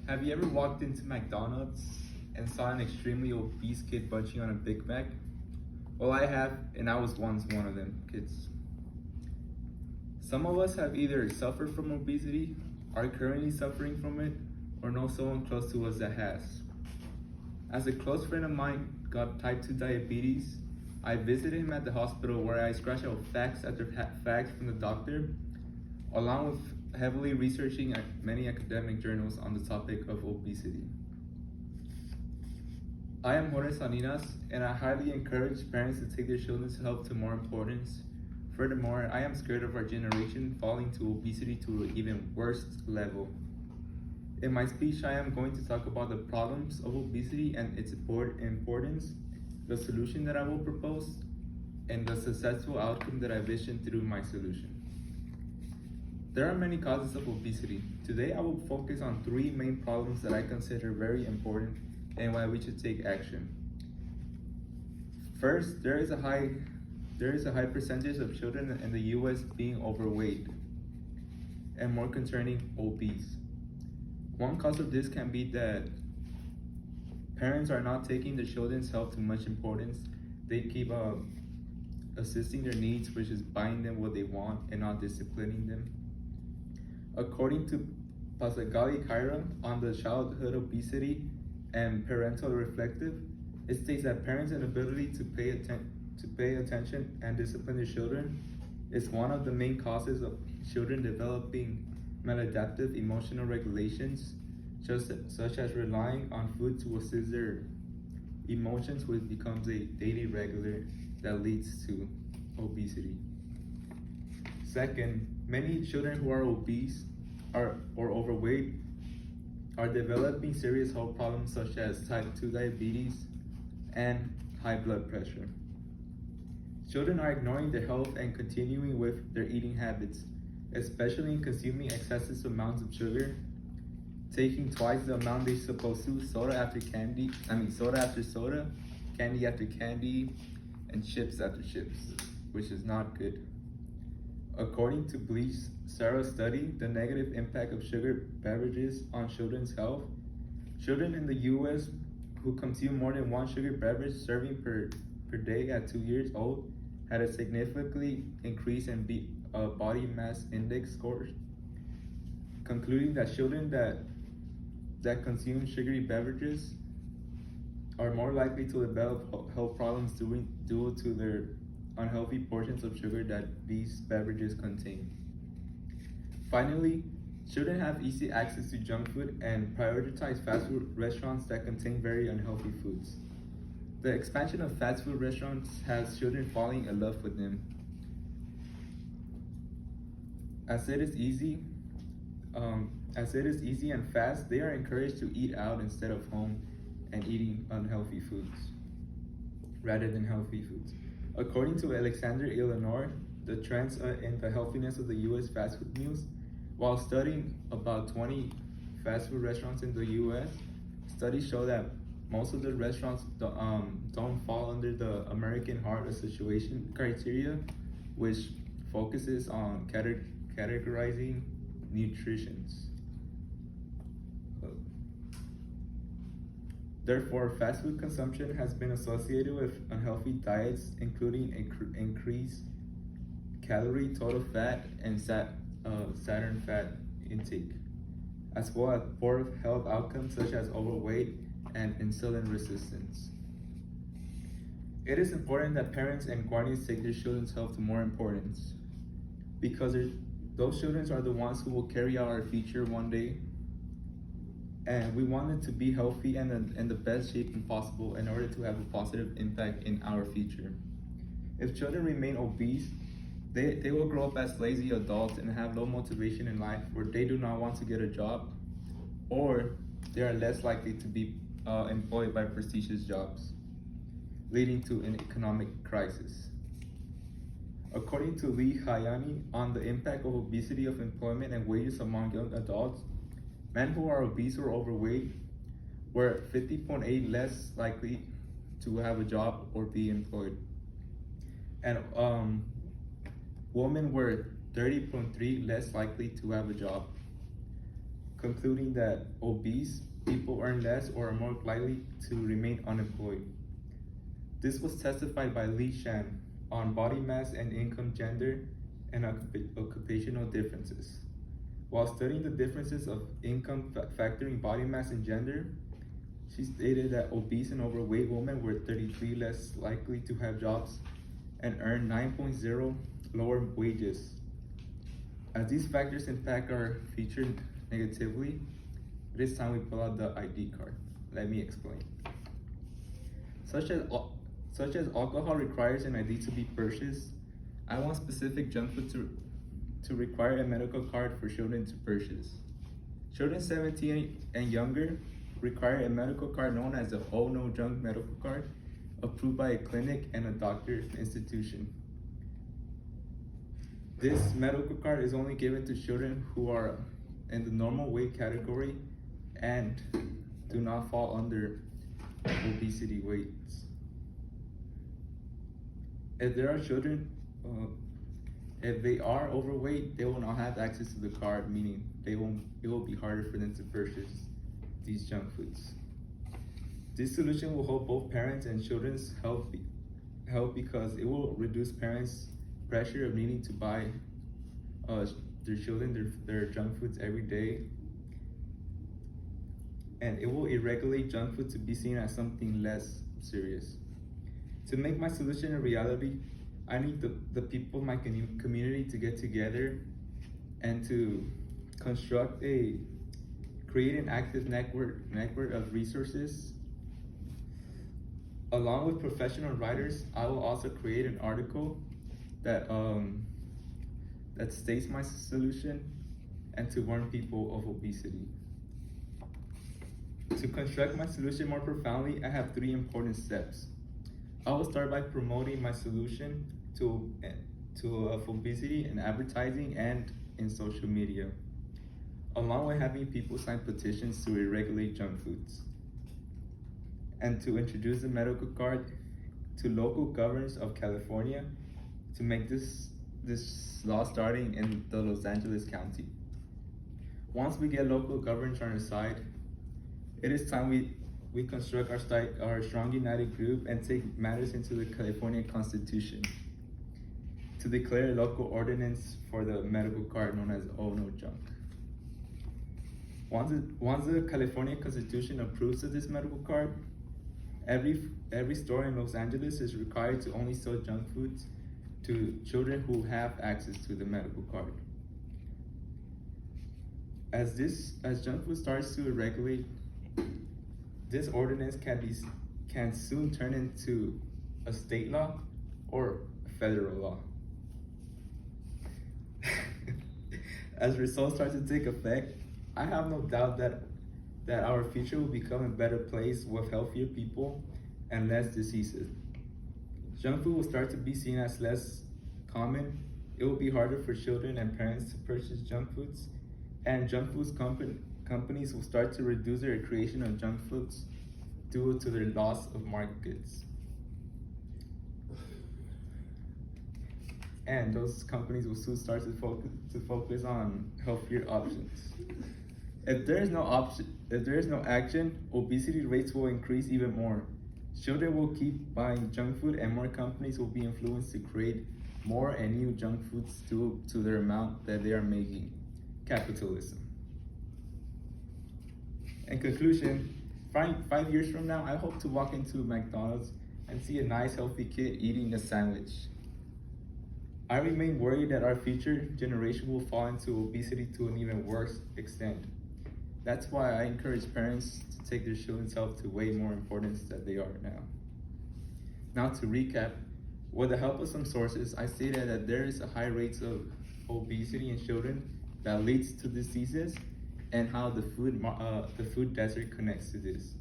Have you ever walked into McDonald's and saw an extremely obese kid munching on a Big Mac? Well, I have, and I was once one of them kids. Some of us have either suffered from obesity, are currently suffering from it, or know someone close to us that has. As a close friend of mine got type 2 diabetes, I visited him at the hospital where I scratched out facts after facts from the doctor, along with heavily researching many academic journals on the topic of obesity. I am Jorge Salinas, and I highly encourage parents to take their children's health to more importance. Furthermore, I am scared of our generation falling to obesity to an even worse level. In my speech, I am going to talk about the problems of obesity and its importance, the solution that I will propose, and the successful outcome that I vision through my solution. There are many causes of obesity. Today, I will focus on three main problems that I consider very important and why we should take action. First, there is a high percentage of children in the US being overweight, and more concerning, obese. One cause of this can be that parents are not taking their children's health too much importance. They keep assisting their needs, which is buying them what they want and not disciplining them. According to Pasagali Kyra on the childhood obesity and parental reflective, it states that parents' inability to pay attention and discipline their children is one of the main causes of children developing maladaptive emotional regulations, such as relying on food to assist their emotions, which becomes a daily regular that leads to obesity. Second, many children who are obese or overweight are developing serious health problems such as type 2 diabetes and high blood pressure. Children are ignoring their health and continuing with their eating habits, especially in consuming excessive amounts of sugar, taking twice the amount they're supposed to, soda after soda, candy after candy, and chips after chips, which is not good. According to Bleach's Sarah study, the negative impact of sugar beverages on children's health, children in the US who consume more than one sugar beverage serving per day at 2 years old had a significantly increase in body mass index scores, concluding that children that consume sugary beverages are more likely to develop health problems due to their unhealthy portions of sugar that these beverages contain. Finally, children have easy access to junk food and prioritize fast food restaurants that contain very unhealthy foods. The expansion of fast food restaurants has children falling in love with them. As it is easy and fast, they are encouraged to eat out instead of home and eating unhealthy foods rather than healthy foods. According to Alexander Eleanor, the trends in the healthiness of the US fast food meals, while studying about 20 fast food restaurants in the US, studies show that most of the restaurants don't fall under the American Heart Association criteria, which focuses on categorizing nutritions. Therefore, fast food consumption has been associated with unhealthy diets, including increased calorie, total fat, and Saturn fat intake, as well as poor health outcomes such as overweight and insulin resistance. It is important that parents and guardians take their children's health to more importance, because those children are the ones who will carry out our future one day, and we want them to be healthy and in the best shape possible in order to have a positive impact in our future. If children remain obese, they will grow up as lazy adults and have low motivation in life, where they do not want to get a job, or they are less likely to be employed by prestigious jobs, leading to an economic crisis. According to Lee Hayani on the impact of obesity of employment and wages among young adults, men who are obese or overweight were 50.8 less likely to have a job or be employed, and women were 30.3 less likely to have a job. concluding that obese people earn less or are more likely to remain unemployed. This was testified by Lee Shan on body mass and income, gender, and occupational differences. While studying the differences of income factoring body mass and gender, she stated that obese and overweight women were 33 less likely to have jobs and earn 9.0 lower wages. As these factors impact our future negatively, it is time we pull out the ID card. Let me explain. Such as alcohol requires an ID to be purchased, I want specific junk food to require a medical card for children to purchase. Children 17 and younger require a medical card known as the Oh No Junk medical card, approved by a clinic and a doctor's institution. This medical card is only given to children who are in the normal weight category and do not fall under obesity weights. If there are children, if they are overweight, they will not have access to the card, meaning it will be harder for them to purchase these junk foods. This solution will help both parents and children's health because it will reduce parents' pressure of needing to buy their children their junk foods every day, and it will regulate junk food to be seen as something less serious. To make my solution a reality, I need the people in my community to get together and to create an active network of resources. Along with professional writers, I will also create an article that states my solution and to warn people of obesity. To construct my solution more profoundly, I have 3 important steps. I will start by promoting my solution to obesity in advertising and in social media, along with having people sign petitions to regulate junk foods, and to introduce the medical card to local governors of California to make this law starting in the Los Angeles County. Once we get local governors on our side, it is time we construct our strong united group and take matters into the California Constitution to declare a local ordinance for the medical card known as Oh No Junk. Once the California Constitution approves of this medical card, every store in Los Angeles is required to only sell junk foods to children who have access to the medical card. As junk food starts to regulate, this ordinance can soon turn into a state law or a federal law. As results start to take effect, I have no doubt that our future will become a better place with healthier people and less diseases. Junk food will start to be seen as less common. It will be harder for children and parents to purchase junk foods, and junk foods companies will start to reduce their creation of junk foods due to their loss of markets. And those companies will soon start to focus on healthier options. If there is no action, obesity rates will increase even more. Children will keep buying junk food, and more companies will be influenced to create more and new junk foods due to their amount that they are making. Capitalism. In conclusion, 5 years from now, I hope to walk into McDonald's and see a nice healthy kid eating a sandwich. I remain worried that our future generation will fall into obesity to an even worse extent. That's why I encourage parents to take their children's health to way more importance than they are now. Now to recap, with the help of some sources, I stated that there is a high rates of obesity in children that leads to diseases, and how the food desert connects to this.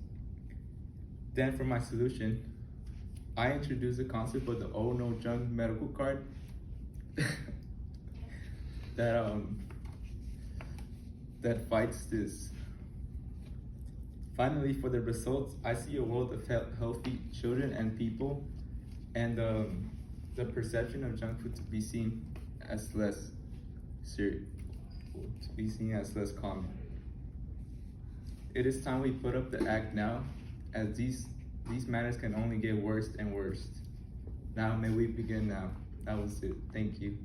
Then for my solution, I introduced the concept of the Oh No Junk medical card that fights this. Finally, for the results, I see a world of healthy children and people, and the perception of junk food to be seen as less serious, to be seen as less common. It is time we put up the act now, as these matters can only get worse and worse. Now may we begin now. That was it. Thank you.